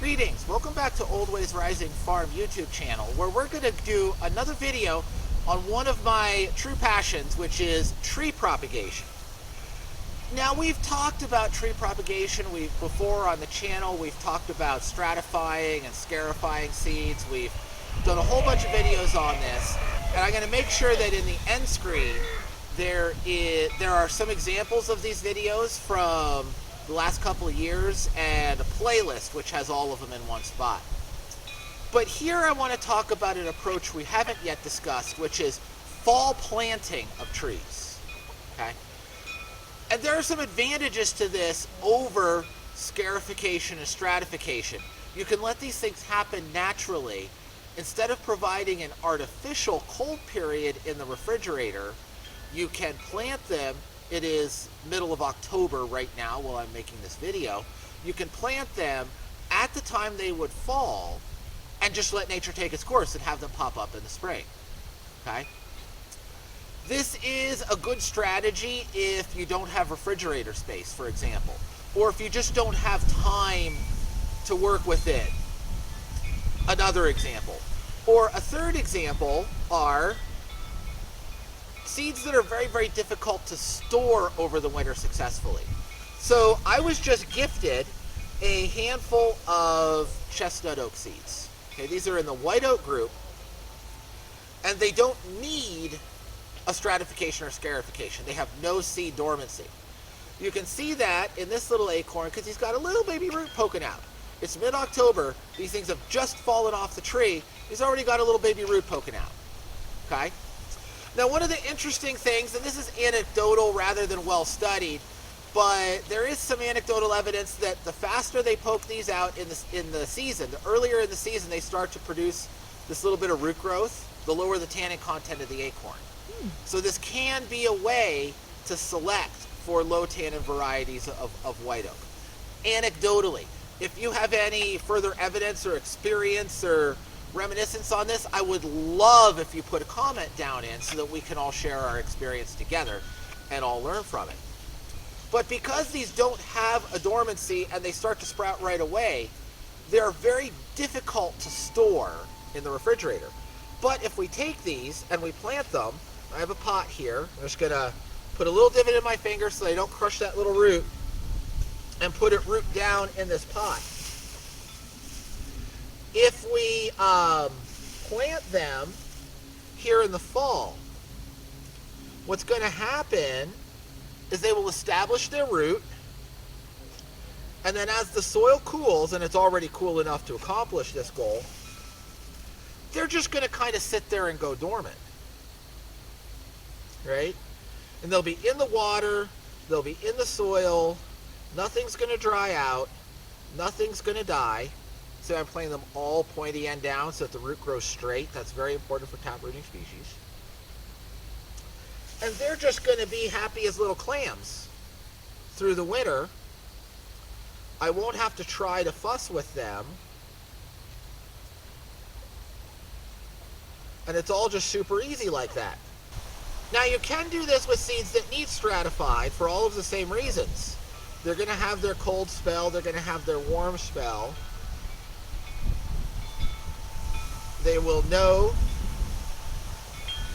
Greetings, welcome back to Old Ways Rising Farm YouTube channel, where we're going to do another video on one of my true passions, which is tree propagation. Now, we've talked about tree propagation before on the channel. We've talked about stratifying and scarifying seeds. We've done a whole bunch of videos on this, and I'm going to make sure that in the end screen there are some examples of these videos from the last couple of years and a playlist which has all of them in one spot. But here I want to talk about an approach we haven't yet discussed, which is fall planting of trees. Okay? And there are some advantages to this over scarification and stratification. You can let these things happen naturally. Instead of providing an artificial cold period in the refrigerator, you can plant them. It is middle of October right now while I'm making this video. You can plant them at the time they would fall and just let nature take its course and have them pop up in the spring. Okay? This is a good strategy if you don't have refrigerator space, for example, or if you just don't have time to work with it. Another example. Or a third example are seeds that are very, very difficult to store over the winter successfully. So I was just gifted a handful of chestnut oak seeds. Okay, these are in the white oak group, and they don't need a stratification or scarification. They have no seed dormancy. You can see that in this little acorn because he's got a little baby root poking out. It's mid-October. These things have just fallen off the tree. He's already got a little baby root poking out. Okay? Now, one of the interesting things, and this is anecdotal rather than well studied, but there is some anecdotal evidence that the faster they poke these out in the season, the earlier in the season they start to produce this little bit of root growth, the lower the tannin content of the acorn. So this can be a way to select for low tannin varieties of white oak. Anecdotally, if you have any further evidence or experience or reminiscence on this, I would love if you put a comment down in so that we can all share our experience together and all learn from it. But because these don't have a dormancy and they start to sprout right away, they're very difficult to store in the refrigerator. But if we take these and we plant them, I have a pot here. I'm just gonna put a little divot in my finger so I don't crush that little root, and put it root down in this pot. If we plant them here in the fall, what's going to happen is they will establish their root, and then as the soil cools, and it's already cool enough to accomplish this goal, they're just going to kind of sit there and go dormant, right? And they'll be in the water, they'll be in the soil, nothing's going to dry out, nothing's going to die. So I'm planting them all pointy end down so that the root grows straight. That's very important for taprooting species. And they're just going to be happy as little clams through the winter. I won't have to try to fuss with them. And it's all just super easy like that. Now, you can do this with seeds that need stratified for all of the same reasons. They're going to have their cold spell. They're going to have their warm spell. They will know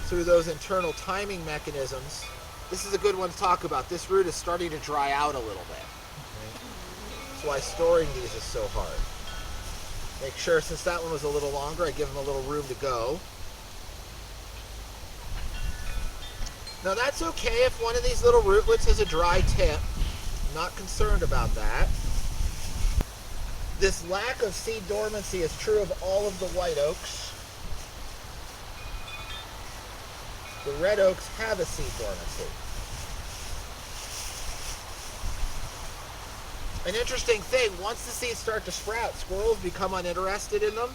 through those internal timing mechanisms. This is a good one to talk about. This root is starting to dry out a little bit. Okay? That's why storing these is so hard. Make sure, since that one was a little longer, I give them a little room to go. Now, that's okay if one of these little rootlets has a dry tip. I'm not concerned about that. This lack of seed dormancy is true of all of the white oaks. The red oaks have a seed dormancy. An interesting thing, once the seeds start to sprout, squirrels become uninterested in them.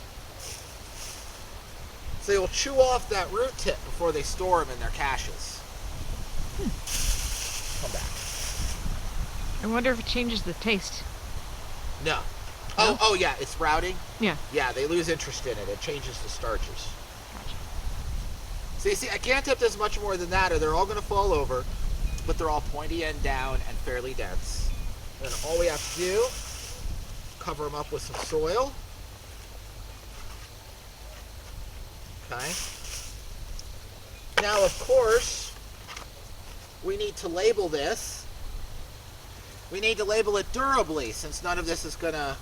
So they will chew off that root tip before they store them in their caches. Come back. I wonder if it changes the taste. No. No? Oh yeah, it's sprouting? Yeah. Yeah, they lose interest in it. It changes the starches. Gotcha. So you see, I can't tip this much more than that or they're all going to fall over, but they're all pointy end down and fairly dense. And all we have to do cover them up with some soil. Okay. Now, of course, we need to label this. We need to label it durably, since none of this is going to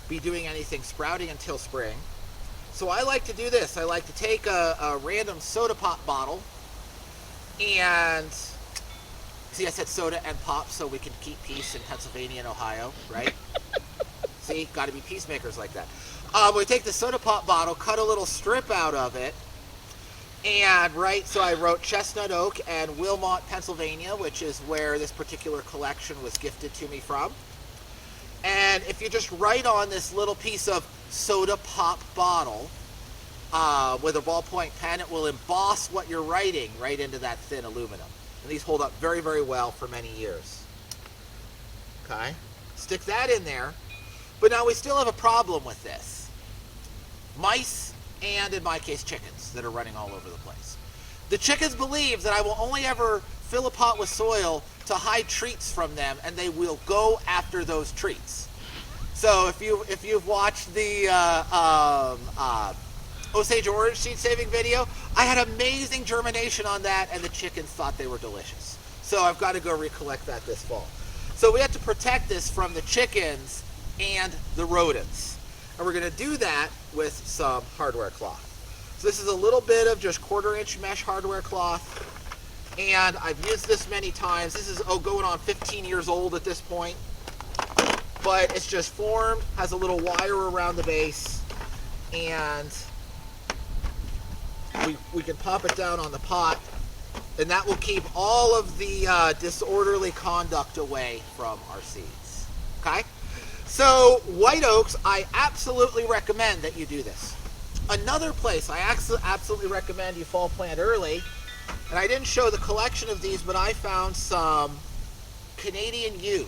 be doing anything sprouting until spring. So I like to do this. I like to take a random soda pop bottle, and see, I said soda and pop so we can keep peace in Pennsylvania and Ohio, right? See, got to be peacemakers like that. We take the soda pop bottle, cut a little strip out of it, and so I wrote Chestnut Oak and Wilmot, Pennsylvania, which is where this particular collection was gifted to me from. And if you just write on this little piece of soda pop bottle with a ballpoint pen, it will emboss what you're writing right into that thin aluminum. And these hold up very, very well for many years. Okay, stick that in there. But now we still have a problem with this. Mice, and in my case, chickens that are running all over the place. The chickens believe that I will only ever fill a pot with soil to hide treats from them, and they will go after those treats. So if you've watched the Osage orange seed saving video, I had amazing germination on that, and the chickens thought they were delicious. So I've got to go recollect that this fall. So we have to protect this from the chickens and the rodents. And we're going to do that with some hardware cloth. So this is a little bit of just 1/4-inch mesh hardware cloth. And I've used this many times. This is going on 15 years old at this point. But it's just formed, has a little wire around the base, and we can pop it down on the pot, and that will keep all of the disorderly conduct away from our seeds. Okay? So white oaks, I absolutely recommend that you do this. Another place I absolutely recommend you fall plant early, and I didn't show the collection of these, but I found some Canadian yew,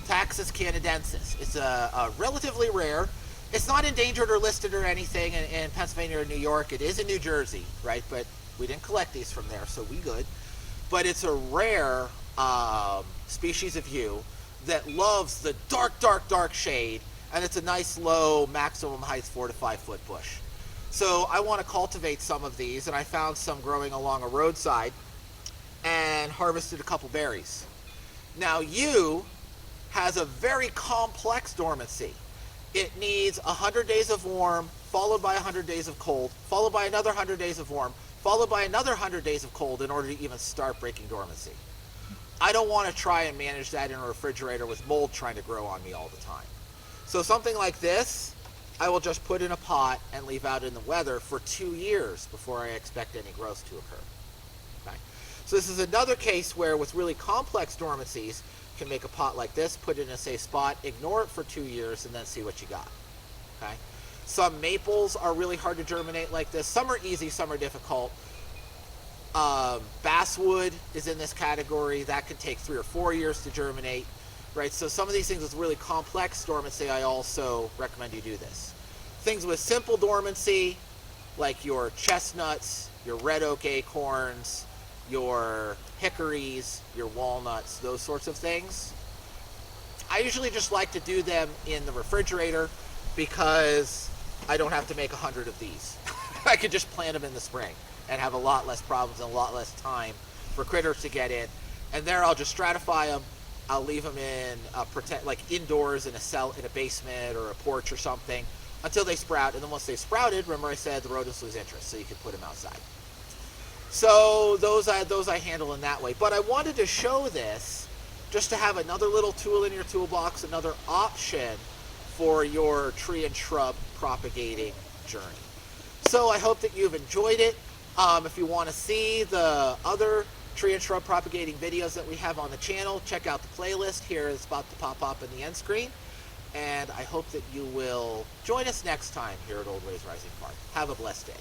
Taxus canadensis. It's a relatively rare. It's not endangered or listed or anything in Pennsylvania or New York. It is in New Jersey, right? But we didn't collect these from there, so we good. But it's a rare species of yew that loves the dark, dark, dark shade, and it's a nice low maximum height 4 to 5 foot bush. So I want to cultivate some of these, and I found some growing along a roadside and harvested a couple berries. Now yew has a very complex dormancy. It needs 100 days of warm, followed by 100 days of cold, followed by another 100 days of warm, followed by another 100 days of cold in order to even start breaking dormancy. I don't want to try and manage that in a refrigerator with mold trying to grow on me all the time. So something like this, I will just put in a pot and leave out in the weather for 2 years before I expect any growth to occur. Okay? So this is another case where with really complex dormancies, you can make a pot like this, put it in a safe spot, ignore it for 2 years, and then see what you got. Okay? Some maples are really hard to germinate like this. Some are easy, some are difficult. Basswood is in this category. That can take 3 or 4 years to germinate. Right, so some of these things with really complex dormancy, I also recommend you do this. Things with simple dormancy, like your chestnuts, your red oak acorns, your hickories, your walnuts, those sorts of things. I usually just like to do them in the refrigerator because I don't have to make 100 of these. I could just plant them in the spring and have a lot less problems and a lot less time for critters to get in. And there I'll just stratify them. I'll leave them in like indoors in a cell, in a basement or a porch or something until they sprout. And then once they sprouted, remember I said the rodents lose interest, so you can put them outside. So those I handle in that way. But I wanted to show this just to have another little tool in your toolbox, another option for your tree and shrub propagating journey. So I hope that you've enjoyed it. If you want to see the other tree and shrub propagating videos that we have on the channel, check out the playlist. Here is about to pop up in the end screen. And I hope that you will join us next time here at Old Ways Rising Park. Have a blessed day.